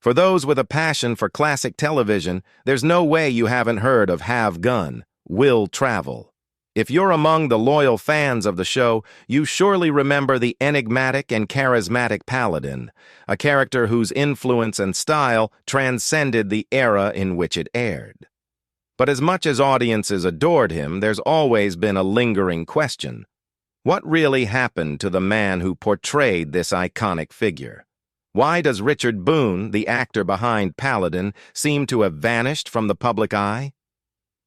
For those with a passion for classic television, there's no way you haven't heard of Have Gun, Will Travel. If you're among the loyal fans of the show, you surely remember the enigmatic and charismatic Paladin, a character whose influence and style transcended the era in which it aired. But as much as audiences adored him, there's always been a lingering question. What really happened to the man who portrayed this iconic figure? Why does Richard Boone, the actor behind Paladin, seem to have vanished from the public eye?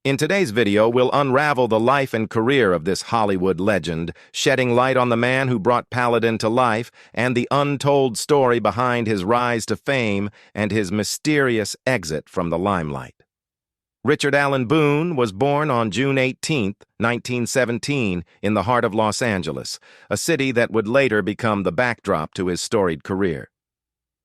In today's video, we'll unravel the life and career of this Hollywood legend, shedding light on the man who brought Paladin to life and the untold story behind his rise to fame and his mysterious exit from the limelight. Richard Allen Boone was born on June 18, 1917, in the heart of Los Angeles, a city that would later become the backdrop to his storied career.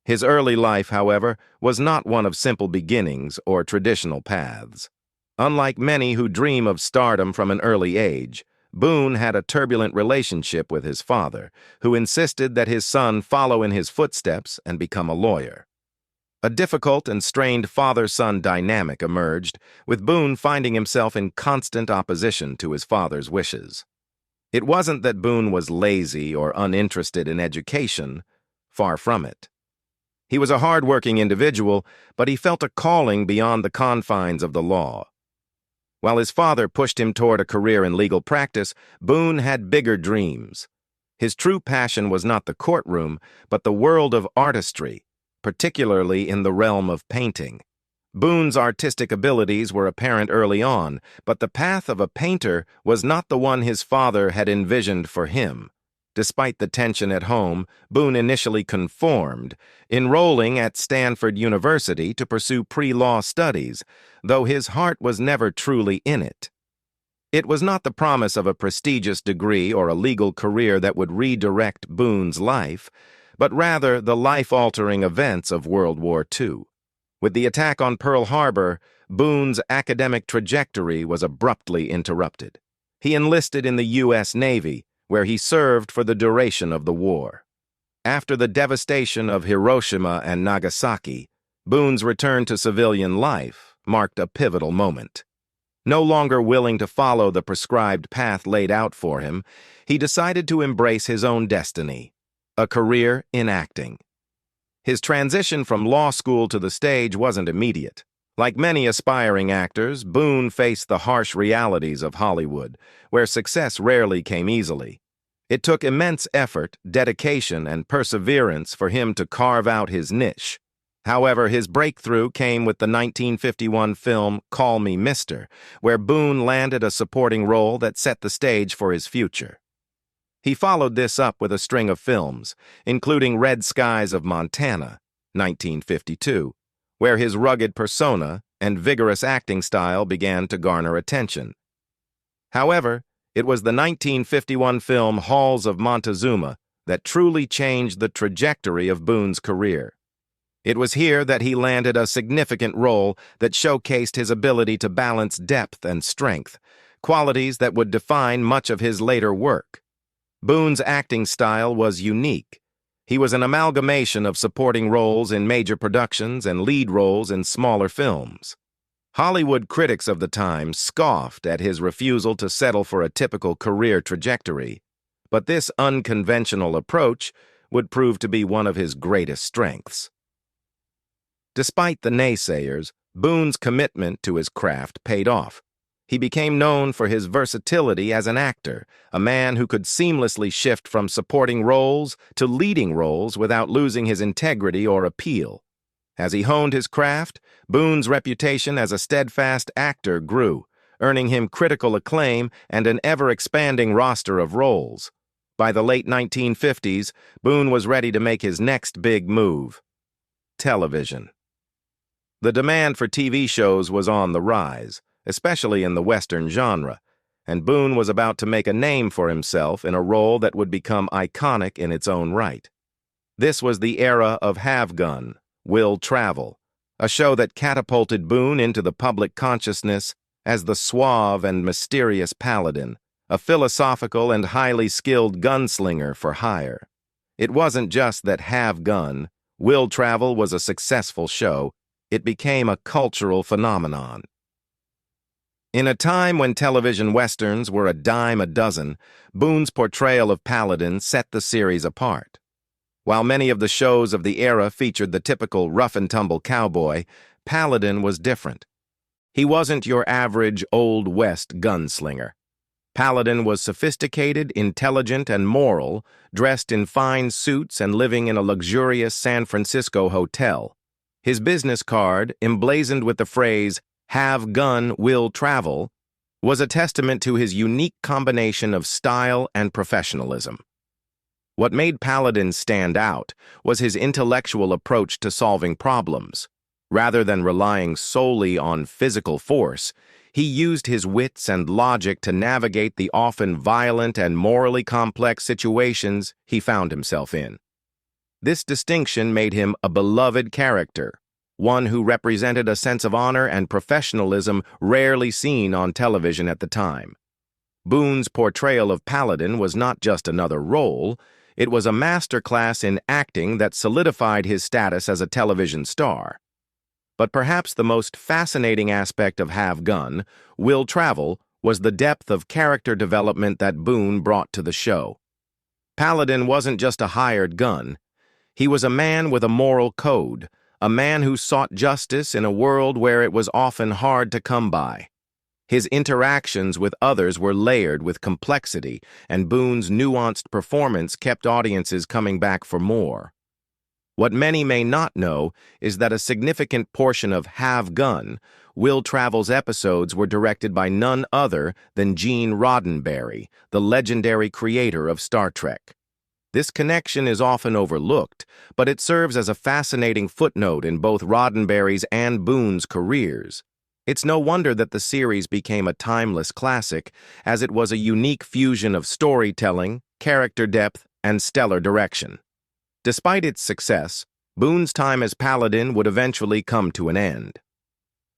His early life, however, was not one of simple beginnings or traditional paths. Unlike many who dream of stardom from an early age, Boone had a turbulent relationship with his father, who insisted that his son follow in his footsteps and become a lawyer. A difficult and strained father-son dynamic emerged, with Boone finding himself in constant opposition to his father's wishes. It wasn't that Boone was lazy or uninterested in education, far from it. He was a hard-working individual, but he felt a calling beyond the confines of the law. While his father pushed him toward a career in legal practice, Boone had bigger dreams. His true passion was not the courtroom, but the world of artistry, particularly in the realm of painting. Boone's artistic abilities were apparent early on, but the path of a painter was not the one his father had envisioned for him. Despite the tension at home, Boone initially conformed, enrolling at Stanford University to pursue pre-law studies, though his heart was never truly in it. It was not the promise of a prestigious degree or a legal career that would redirect Boone's life, but rather the life-altering events of World War II. With the attack on Pearl Harbor, Boone's academic trajectory was abruptly interrupted. He enlisted in the U.S. Navy, where he served for the duration of the war. After the devastation of Hiroshima and Nagasaki, Boone's return to civilian life marked a pivotal moment. No longer willing to follow the prescribed path laid out for him, he decided to embrace his own destiny, a career in acting. His transition from law school to the stage wasn't immediate. Like many aspiring actors, Boone faced the harsh realities of Hollywood, where success rarely came easily. It took immense effort, dedication, and perseverance for him to carve out his niche. However, his breakthrough came with the 1951 film Call Me Mr., where Boone landed a supporting role that set the stage for his future. He followed this up with a string of films, including Red Skies of Montana, 1952, where his rugged persona and vigorous acting style began to garner attention. However, it was the 1951 film Halls of Montezuma that truly changed the trajectory of Boone's career. It was here that he landed a significant role that showcased his ability to balance depth and strength, qualities that would define much of his later work. Boone's acting style was unique. He was an amalgamation of supporting roles in major productions and lead roles in smaller films. Hollywood critics of the time scoffed at his refusal to settle for a typical career trajectory, but this unconventional approach would prove to be one of his greatest strengths. Despite the naysayers, Boone's commitment to his craft paid off. He became known for his versatility as an actor, a man who could seamlessly shift from supporting roles to leading roles without losing his integrity or appeal. As he honed his craft, Boone's reputation as a steadfast actor grew, earning him critical acclaim and an ever-expanding roster of roles. By the late 1950s, Boone was ready to make his next big move: television. The demand for TV shows was on the rise, especially in the Western genre, and Boone was about to make a name for himself in a role that would become iconic in its own right. This was the era of Have Gun, Will Travel, a show that catapulted Boone into the public consciousness as the suave and mysterious Paladin, a philosophical and highly skilled gunslinger for hire. It wasn't just that Have Gun, Will Travel was a successful show. It became a cultural phenomenon. In a time when television westerns were a dime a dozen, Boone's portrayal of Paladin set the series apart. While many of the shows of the era featured the typical rough-and-tumble cowboy, Paladin was different. He wasn't your average Old West gunslinger. Paladin was sophisticated, intelligent, and moral, dressed in fine suits and living in a luxurious San Francisco hotel. His business card, emblazoned with the phrase, "Have gun, will travel," was a testament to his unique combination of style and professionalism. What made Paladin stand out was his intellectual approach to solving problems. Rather than relying solely on physical force, he used his wits and logic to navigate the often violent and morally complex situations he found himself in. This distinction made him a beloved character, one who represented a sense of honor and professionalism rarely seen on television at the time. Boone's portrayal of Paladin was not just another role, it was a masterclass in acting that solidified his status as a television star. But perhaps the most fascinating aspect of Have Gun, Will Travel, was the depth of character development that Boone brought to the show. Paladin wasn't just a hired gun. He was a man with a moral code, a man who sought justice in a world where it was often hard to come by. His interactions with others were layered with complexity, and Boone's nuanced performance kept audiences coming back for more. What many may not know is that a significant portion of Have Gun, Will Travel's episodes were directed by none other than Gene Roddenberry, the legendary creator of Star Trek. This connection is often overlooked, but it serves as a fascinating footnote in both Roddenberry's and Boone's careers. It's no wonder that the series became a timeless classic, as it was a unique fusion of storytelling, character depth, and stellar direction. Despite its success, Boone's time as Paladin would eventually come to an end.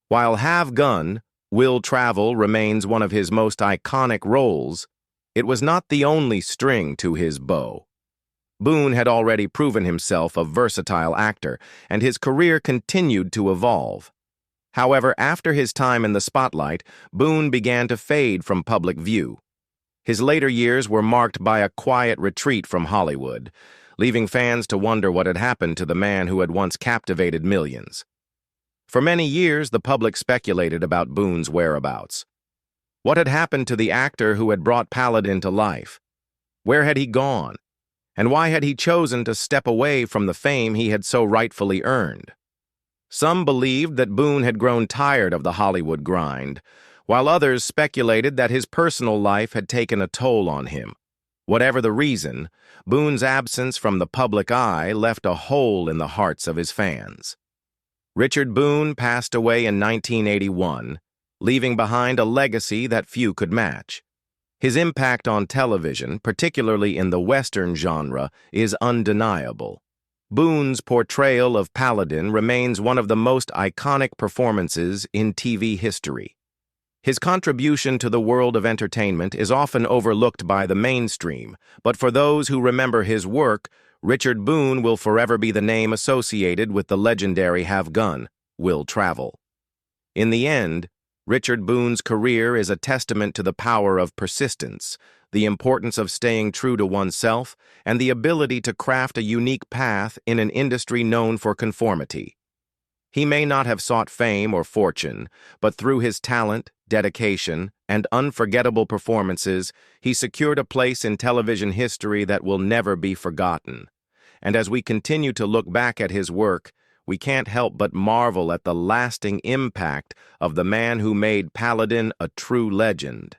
While Have Gun, Will Travel remains one of his most iconic roles, it was not the only string to his bow. Boone had already proven himself a versatile actor, and his career continued to evolve. However, after his time in the spotlight, Boone began to fade from public view. His later years were marked by a quiet retreat from Hollywood, leaving fans to wonder what had happened to the man who had once captivated millions. For many years, the public speculated about Boone's whereabouts. What had happened to the actor who had brought Paladin to life? Where had he gone? And why had he chosen to step away from the fame he had so rightfully earned? Some believed that Boone had grown tired of the Hollywood grind, while others speculated that his personal life had taken a toll on him. Whatever the reason, Boone's absence from the public eye left a hole in the hearts of his fans. Richard Boone passed away in 1981, leaving behind a legacy that few could match. His impact on television, particularly in the Western genre, is undeniable. Boone's portrayal of Paladin remains one of the most iconic performances in TV history. His contribution to the world of entertainment is often overlooked by the mainstream, but for those who remember his work, Richard Boone will forever be the name associated with the legendary Have Gun, Will Travel. In the end, Richard Boone's career is a testament to the power of persistence, the importance of staying true to oneself, and the ability to craft a unique path in an industry known for conformity. He may not have sought fame or fortune, but through his talent, dedication, and unforgettable performances, he secured a place in television history that will never be forgotten. And as we continue to look back at his work, we can't help but marvel at the lasting impact of the man who made Paladin a true legend.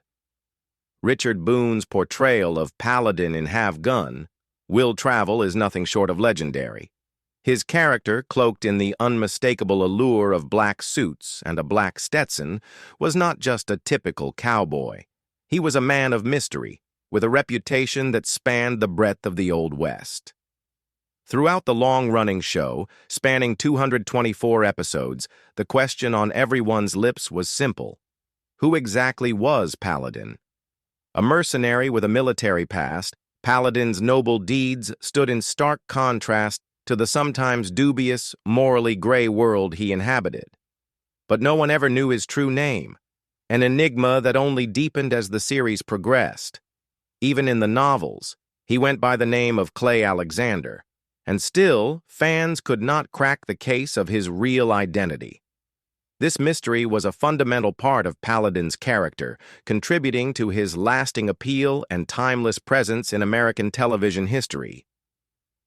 Richard Boone's portrayal of Paladin in Have Gun, Will Travel, is nothing short of legendary. His character, cloaked in the unmistakable allure of black suits and a black Stetson, was not just a typical cowboy. He was a man of mystery, with a reputation that spanned the breadth of the Old West. Throughout the long-running show, spanning 224 episodes, the question on everyone's lips was simple. Who exactly was Paladin? A mercenary with a military past, Paladin's noble deeds stood in stark contrast to the sometimes dubious, morally gray world he inhabited. But no one ever knew his true name, an enigma that only deepened as the series progressed. Even in the novels, he went by the name of Clay Alexander, and still, fans could not crack the case of his real identity. This mystery was a fundamental part of Paladin's character, contributing to his lasting appeal and timeless presence in American television history.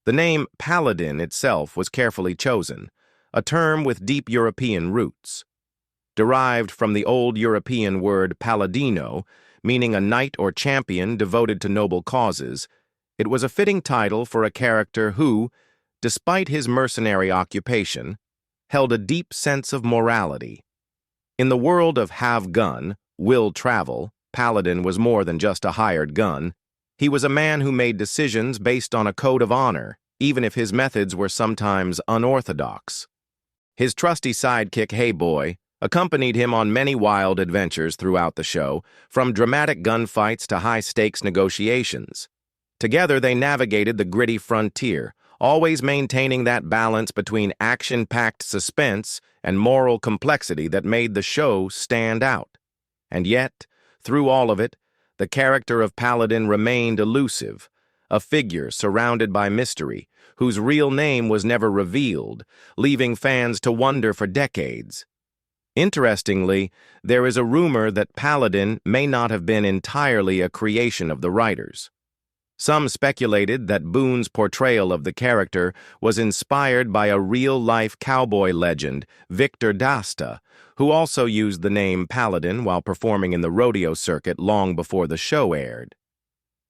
The name Paladin itself was carefully chosen, a term with deep European roots. Derived from the old European word paladino, meaning a knight or champion devoted to noble causes, it was a fitting title for a character who, despite his mercenary occupation, held a deep sense of morality. In the world of have gun, will travel, Paladin was more than just a hired gun. He was a man who made decisions based on a code of honor, even if his methods were sometimes unorthodox. His trusty sidekick, Hey Boy, accompanied him on many wild adventures throughout the show, from dramatic gunfights to high-stakes negotiations. Together, they navigated the gritty frontier, always maintaining that balance between action-packed suspense and moral complexity that made the show stand out. And yet, through all of it, the character of Paladin remained elusive, a figure surrounded by mystery, whose real name was never revealed, leaving fans to wonder for decades. Interestingly, there is a rumor that Paladin may not have been entirely a creation of the writers. Some speculated that Boone's portrayal of the character was inspired by a real-life cowboy legend, Victor Dasta, who also used the name Paladin while performing in the rodeo circuit long before the show aired.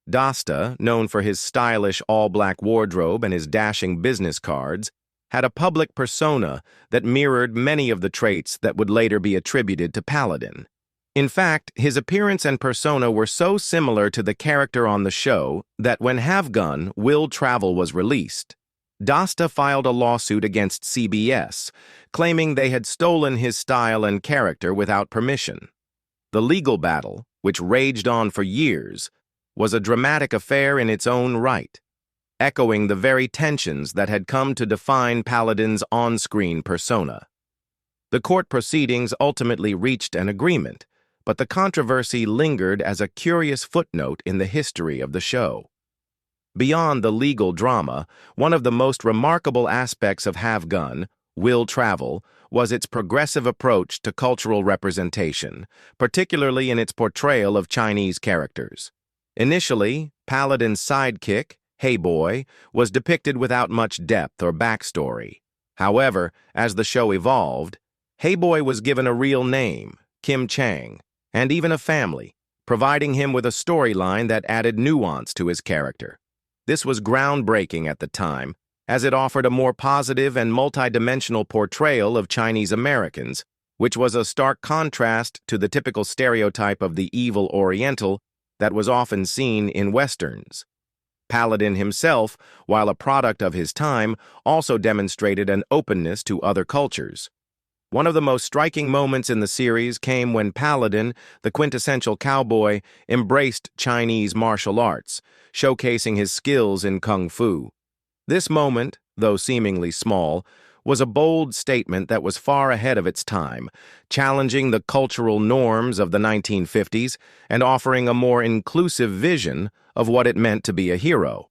Dasta, known for his stylish all-black wardrobe and his dashing business cards, had a public persona that mirrored many of the traits that would later be attributed to Paladin. In fact, his appearance and persona were so similar to the character on the show that when Have Gun, Will Travel was released, Dasta filed a lawsuit against CBS, claiming they had stolen his style and character without permission. The legal battle, which raged on for years, was a dramatic affair in its own right, echoing the very tensions that had come to define Paladin's on-screen persona. The court proceedings ultimately reached an agreement, but the controversy lingered as a curious footnote in the history of the show. Beyond the legal drama, one of the most remarkable aspects of Have Gun, Will Travel, was its progressive approach to cultural representation, particularly in its portrayal of Chinese characters. Initially, Paladin's sidekick, Hey Boy, was depicted without much depth or backstory. However, as the show evolved, Hey Boy was given a real name, Kim Chang, and even a family, providing him with a storyline that added nuance to his character. This was groundbreaking at the time, as it offered a more positive and multidimensional portrayal of Chinese Americans, which was a stark contrast to the typical stereotype of the evil Oriental that was often seen in Westerns. Paladin himself, while a product of his time, also demonstrated an openness to other cultures. One of the most striking moments in the series came when Paladin, the quintessential cowboy, embraced Chinese martial arts, showcasing his skills in kung fu. This moment, though seemingly small, was a bold statement that was far ahead of its time, challenging the cultural norms of the 1950s and offering a more inclusive vision of what it meant to be a hero.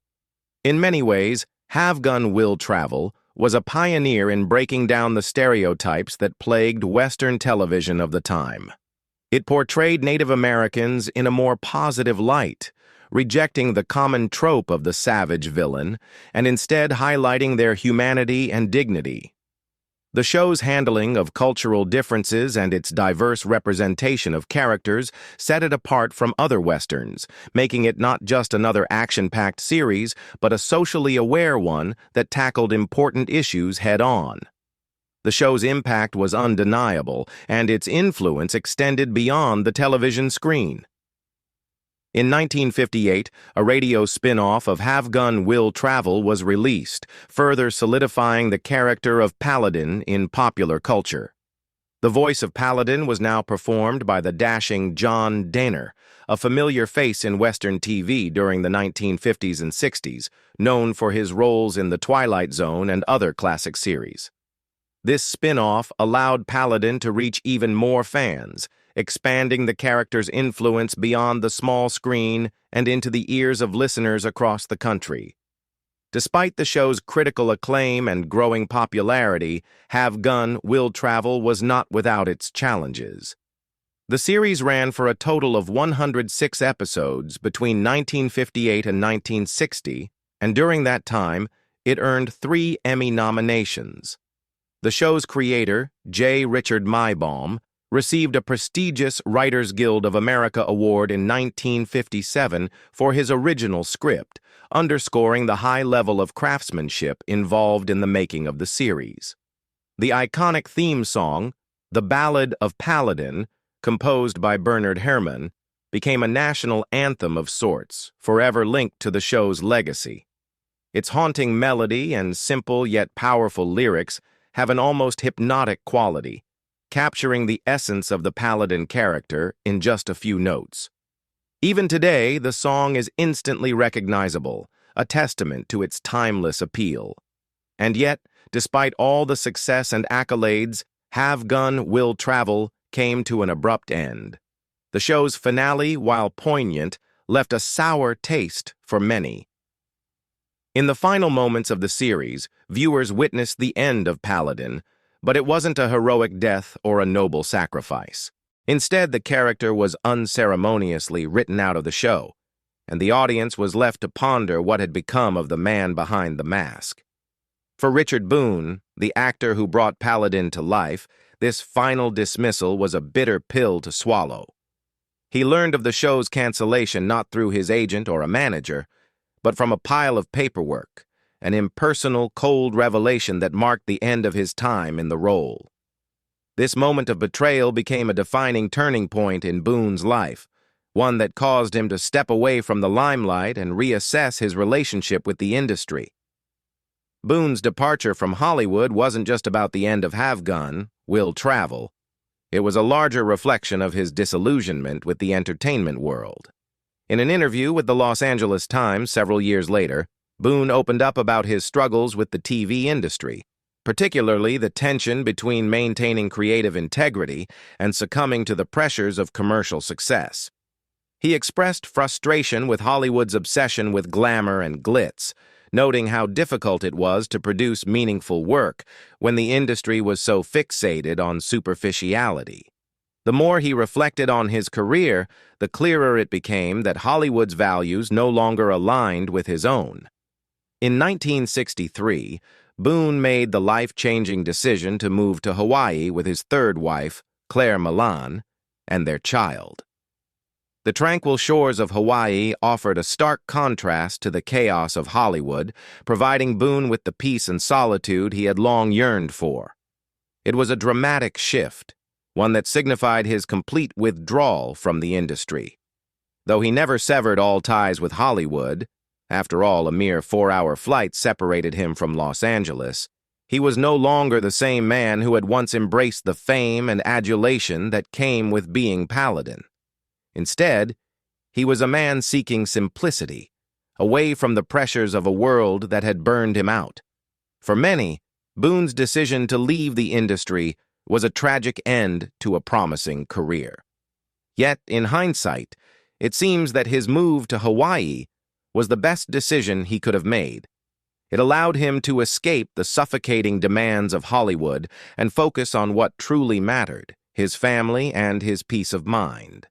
In many ways, Have Gun, Will Travel was a pioneer in breaking down the stereotypes that plagued Western television of the time. It portrayed Native Americans in a more positive light, rejecting the common trope of the savage villain and instead highlighting their humanity and dignity. The show's handling of cultural differences and its diverse representation of characters set it apart from other Westerns, making it not just another action-packed series, but a socially aware one that tackled important issues head-on. The show's impact was undeniable, and its influence extended beyond the television screen. In 1958, a radio spin-off of Have Gun, Will Travel was released, further solidifying the character of Paladin in popular culture. The voice of Paladin was now performed by the dashing John Dehner, a familiar face in Western TV during the 1950s and 60s, known for his roles in The Twilight Zone and other classic series. This spin-off allowed Paladin to reach even more fans, expanding the character's influence beyond the small screen and into the ears of listeners across the country. Despite the show's critical acclaim and growing popularity, Have Gun, Will Travel was not without its challenges. The series ran for a total of 106 episodes between 1958 and 1960, and during that time, it earned 3 Emmy nominations. The show's creator, J. Richard Maibaum, received a prestigious Writers Guild of America award in 1957 for his original script, underscoring the high level of craftsmanship involved in the making of the series. The iconic theme song, The Ballad of Paladin, composed by Bernard Herrmann, became a national anthem of sorts, forever linked to the show's legacy. Its haunting melody and simple yet powerful lyrics have an almost hypnotic quality, capturing the essence of the Paladin character in just a few notes. Even today, the song is instantly recognizable, a testament to its timeless appeal. And yet, despite all the success and accolades, Have Gun, Will Travel came to an abrupt end. The show's finale, while poignant, left a sour taste for many. In the final moments of the series, viewers witnessed the end of Paladin, but it wasn't a heroic death or a noble sacrifice. Instead, the character was unceremoniously written out of the show, and the audience was left to ponder what had become of the man behind the mask. For Richard Boone, the actor who brought Paladin to life, this final dismissal was a bitter pill to swallow. He learned of the show's cancellation not through his agent or a manager, but from a pile of paperwork, an impersonal, cold revelation that marked the end of his time in the role. This moment of betrayal became a defining turning point in Boone's life, one that caused him to step away from the limelight and reassess his relationship with the industry. Boone's departure from Hollywood wasn't just about the end of Have Gun, Will Travel. It was a larger reflection of his disillusionment with the entertainment world. In an interview with the Los Angeles Times several years later, Boone opened up about his struggles with the TV industry, particularly the tension between maintaining creative integrity and succumbing to the pressures of commercial success. He expressed frustration with Hollywood's obsession with glamour and glitz, noting how difficult it was to produce meaningful work when the industry was so fixated on superficiality. The more he reflected on his career, the clearer it became that Hollywood's values no longer aligned with his own. In 1963, Boone made the life-changing decision to move to Hawaii with his third wife, Claire Milan, and their child. The tranquil shores of Hawaii offered a stark contrast to the chaos of Hollywood, providing Boone with the peace and solitude he had long yearned for. It was a dramatic shift, one that signified his complete withdrawal from the industry. Though he never severed all ties with Hollywood, after all, a mere 4-hour flight separated him from Los Angeles, he was no longer the same man who had once embraced the fame and adulation that came with being Paladin. Instead, he was a man seeking simplicity, away from the pressures of a world that had burned him out. For many, Boone's decision to leave the industry was a tragic end to a promising career. Yet, in hindsight, it seems that his move to Hawaii was the best decision he could have made. It allowed him to escape the suffocating demands of Hollywood and focus on what truly mattered, his family and his peace of mind.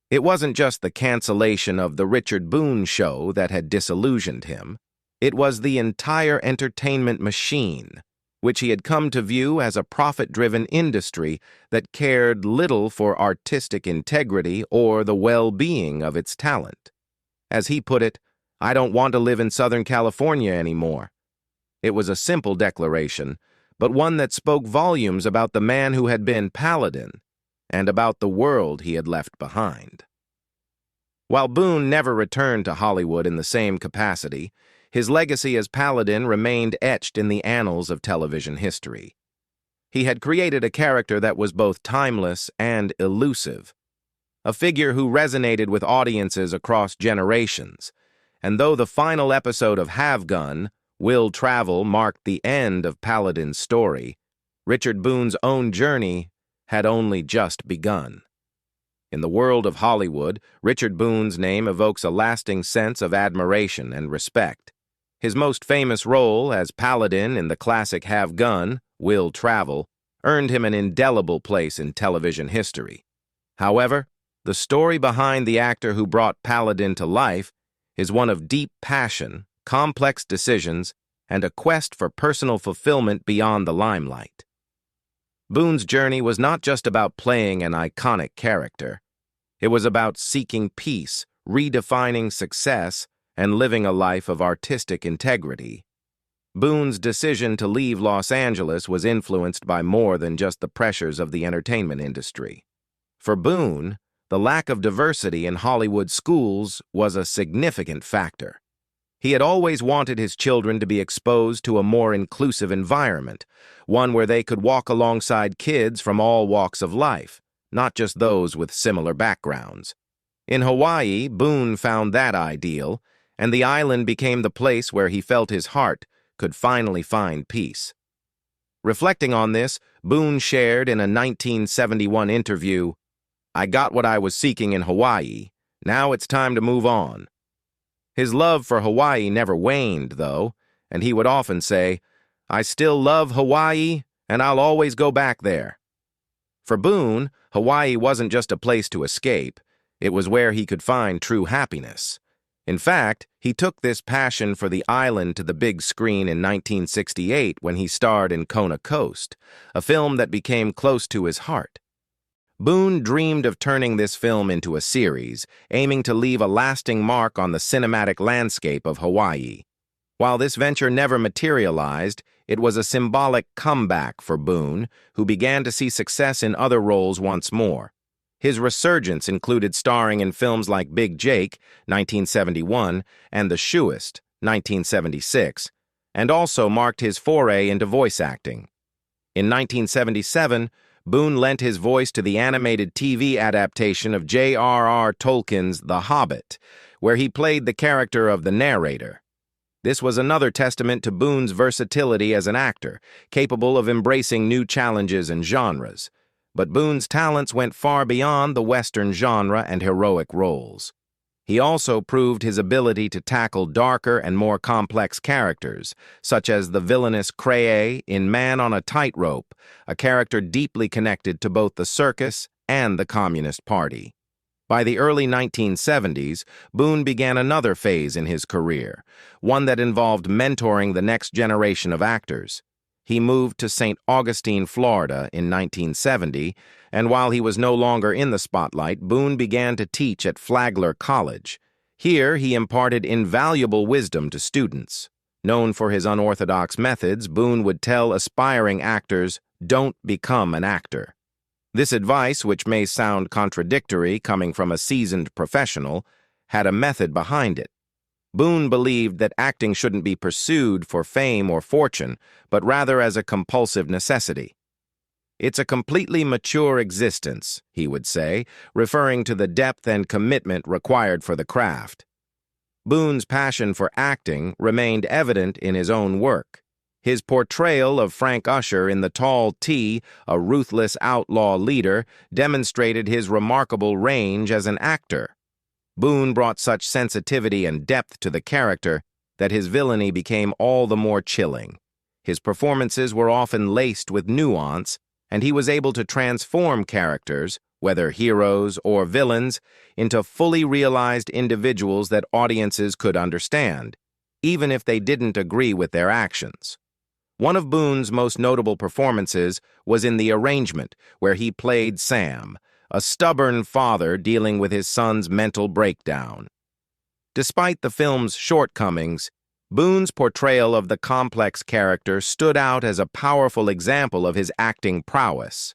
It wasn't just the cancellation of the Richard Boone show that had disillusioned him. It was the entire entertainment machine, which he had come to view as a profit-driven industry that cared little for artistic integrity or the well-being of its talent. As he put it, "I don't want to live in Southern California anymore." It was a simple declaration, but one that spoke volumes about the man who had been Paladin and about the world he had left behind. While Boone never returned to Hollywood in the same capacity, his legacy as Paladin remained etched in the annals of television history. He had created a character that was both timeless and elusive, a figure who resonated with audiences across generations. And though the final episode of Have Gun, Will Travel, marked the end of Paladin's story, Richard Boone's own journey had only just begun. In the world of Hollywood, Richard Boone's name evokes a lasting sense of admiration and respect. His most famous role as Paladin in the classic Have Gun, Will Travel, earned him an indelible place in television history. However, the story behind the actor who brought Paladin to life is one of deep passion, complex decisions, and a quest for personal fulfillment beyond the limelight. Boone's journey was not just about playing an iconic character. It was about seeking peace, redefining success, and living a life of artistic integrity. Boone's decision to leave Los Angeles was influenced by more than just the pressures of the entertainment industry. For Boone, the lack of diversity in Hollywood schools was a significant factor. He had always wanted his children to be exposed to a more inclusive environment, one where they could walk alongside kids from all walks of life, not just those with similar backgrounds. In Hawaii, Boone found that ideal, and the island became the place where he felt his heart could finally find peace. Reflecting on this, Boone shared in a 1971 interview, "I got what I was seeking in Hawaii. Now it's time to move on." His love for Hawaii never waned, though, and he would often say, "I still love Hawaii, and I'll always go back there." For Boone, Hawaii wasn't just a place to escape. It was where he could find true happiness. In fact, he took this passion for the island to the big screen in 1968 when he starred in Kona Coast, a film that became close to his heart. Boone dreamed of turning this film into a series, aiming to leave a lasting mark on the cinematic landscape of Hawaii. While this venture never materialized, it was a symbolic comeback for Boone, who began to see success in other roles once more. His resurgence included starring in films like Big Jake, 1971, and The Shoeist, 1976, and also marked his foray into voice acting. In 1977, Boone lent his voice to the animated TV adaptation of J.R.R. Tolkien's The Hobbit, where he played the character of the narrator. This was another testament to Boone's versatility as an actor, capable of embracing new challenges and genres. But Boone's talents went far beyond the Western genre and heroic roles. He also proved his ability to tackle darker and more complex characters, such as the villainous Craye in Man on a Tightrope, a character deeply connected to both the circus and the Communist Party. By the early 1970s, Boone began another phase in his career, one that involved mentoring the next generation of actors. He moved to St. Augustine, Florida in 1970, and while he was no longer in the spotlight, Boone began to teach at Flagler College. Here, he imparted invaluable wisdom to students. Known for his unorthodox methods, Boone would tell aspiring actors, "Don't become an actor." This advice, which may sound contradictory coming from a seasoned professional, had a method behind it. Boone believed that acting shouldn't be pursued for fame or fortune, but rather as a compulsive necessity. "It's a completely mature existence," he would say, referring to the depth and commitment required for the craft. Boone's passion for acting remained evident in his own work. His portrayal of Frank Usher in The Tall T, a ruthless outlaw leader, demonstrated his remarkable range as an actor. Boone brought such sensitivity and depth to the character that his villainy became all the more chilling. His performances were often laced with nuance, and he was able to transform characters, whether heroes or villains, into fully realized individuals that audiences could understand, even if they didn't agree with their actions. One of Boone's most notable performances was in The Arrangement, where he played Sam, a stubborn father dealing with his son's mental breakdown. Despite the film's shortcomings, Boone's portrayal of the complex character stood out as a powerful example of his acting prowess.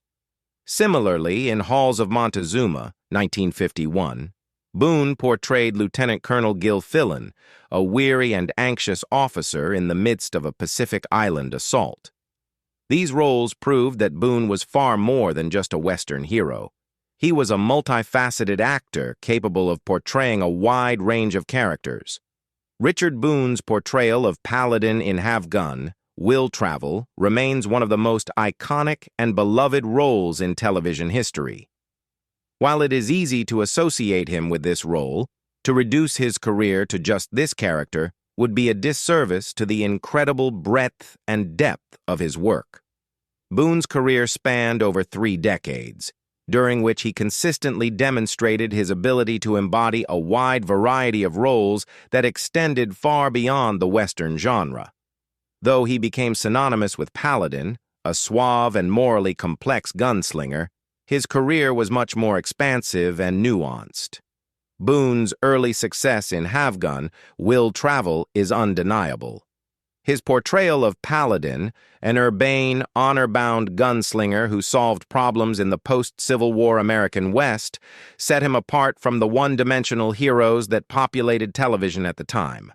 Similarly, in Halls of Montezuma, 1951, Boone portrayed Lieutenant Colonel Gilfillan, a weary and anxious officer in the midst of a Pacific Island assault. These roles proved that Boone was far more than just a Western hero. He was a multifaceted actor capable of portraying a wide range of characters. Richard Boone's portrayal of Paladin in Have Gun, Will Travel remains one of the most iconic and beloved roles in television history. While it is easy to associate him with this role, to reduce his career to just this character would be a disservice to the incredible breadth and depth of his work. Boone's career spanned over 3 decades, during which he consistently demonstrated his ability to embody a wide variety of roles that extended far beyond the Western genre. Though he became synonymous with Paladin, a suave and morally complex gunslinger, his career was much more expansive and nuanced. Boone's early success in Have Gun, Will Travel is undeniable. His portrayal of Paladin, an urbane, honor-bound gunslinger who solved problems in the post-Civil War American West, set him apart from the one-dimensional heroes that populated television at the time.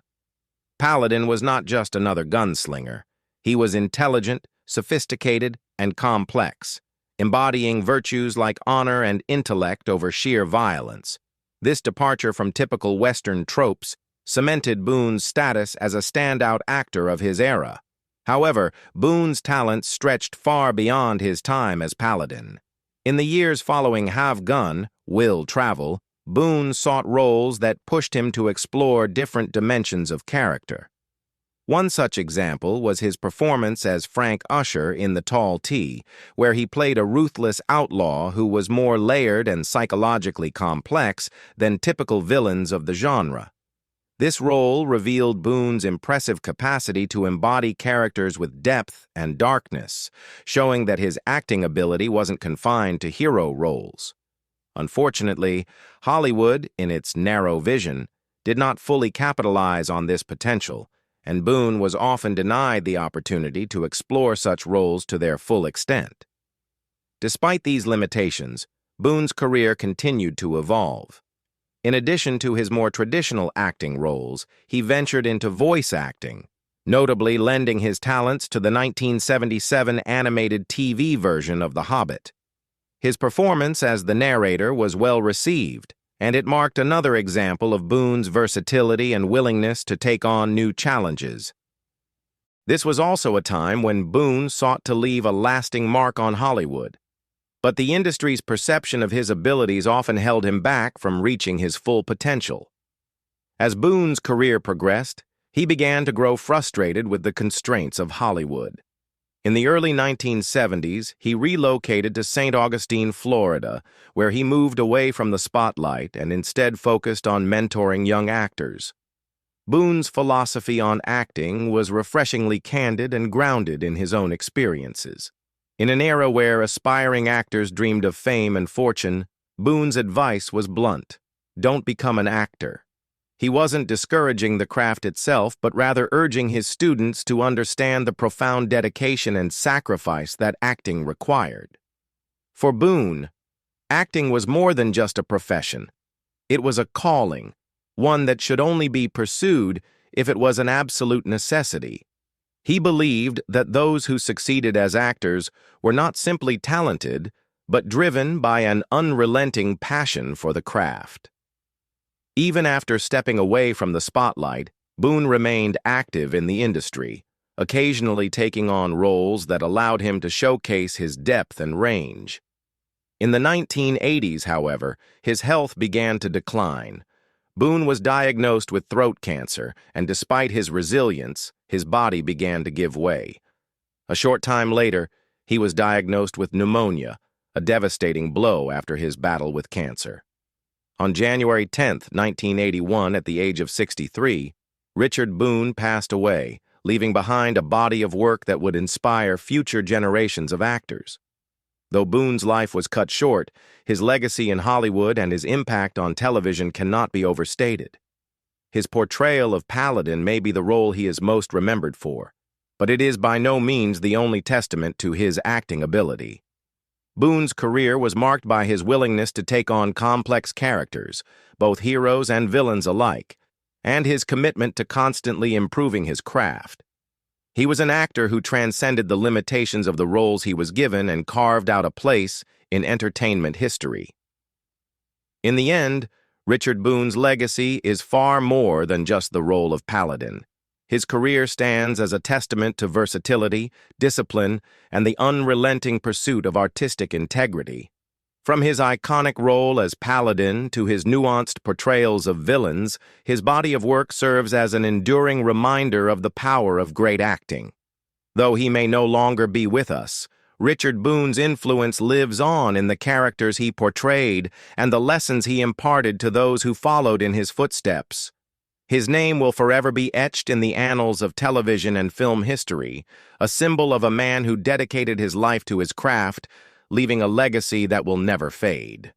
Paladin was not just another gunslinger. He was intelligent, sophisticated, and complex, embodying virtues like honor and intellect over sheer violence. This departure from typical Western tropes cemented Boone's status as a standout actor of his era. However, Boone's talents stretched far beyond his time as Paladin. In the years following Have Gun, Will Travel, Boone sought roles that pushed him to explore different dimensions of character. One such example was his performance as Frank Usher in The Tall T, where he played a ruthless outlaw who was more layered and psychologically complex than typical villains of the genre. This role revealed Boone's impressive capacity to embody characters with depth and darkness, showing that his acting ability wasn't confined to hero roles. Unfortunately, Hollywood, in its narrow vision, did not fully capitalize on this potential, and Boone was often denied the opportunity to explore such roles to their full extent. Despite these limitations, Boone's career continued to evolve. In addition to his more traditional acting roles, he ventured into voice acting, notably lending his talents to the 1977 animated TV version of The Hobbit. His performance as the narrator was well received, and it marked another example of Boone's versatility and willingness to take on new challenges. This was also a time when Boone sought to leave a lasting mark on Hollywood, but the industry's perception of his abilities often held him back from reaching his full potential. As Boone's career progressed, he began to grow frustrated with the constraints of Hollywood. In the early 1970s, he relocated to St. Augustine, Florida, where he moved away from the spotlight and instead focused on mentoring young actors. Boone's philosophy on acting was refreshingly candid and grounded in his own experiences. In an era where aspiring actors dreamed of fame and fortune, Boone's advice was blunt: don't become an actor. He wasn't discouraging the craft itself, but rather urging his students to understand the profound dedication and sacrifice that acting required. For Boone, acting was more than just a profession. It was a calling, one that should only be pursued if it was an absolute necessity. He believed that those who succeeded as actors were not simply talented, but driven by an unrelenting passion for the craft. Even after stepping away from the spotlight, Boone remained active in the industry, occasionally taking on roles that allowed him to showcase his depth and range. In the 1980s, however, his health began to decline. Boone was diagnosed with throat cancer, and despite his resilience, his body began to give way. A short time later, he was diagnosed with pneumonia, a devastating blow after his battle with cancer. On January 10, 1981, at the age of 63, Richard Boone passed away, leaving behind a body of work that would inspire future generations of actors. Though Boone's life was cut short, his legacy in Hollywood and his impact on television cannot be overstated. His portrayal of Paladin may be the role he is most remembered for, but it is by no means the only testament to his acting ability. Boone's career was marked by his willingness to take on complex characters, both heroes and villains alike, and his commitment to constantly improving his craft. He was an actor who transcended the limitations of the roles he was given and carved out a place in entertainment history. In the end, Richard Boone's legacy is far more than just the role of Paladin. His career stands as a testament to versatility, discipline, and the unrelenting pursuit of artistic integrity. From his iconic role as Paladin to his nuanced portrayals of villains, his body of work serves as an enduring reminder of the power of great acting. Though he may no longer be with us, Richard Boone's influence lives on in the characters he portrayed and the lessons he imparted to those who followed in his footsteps. His name will forever be etched in the annals of television and film history, a symbol of a man who dedicated his life to his craft, leaving a legacy that will never fade.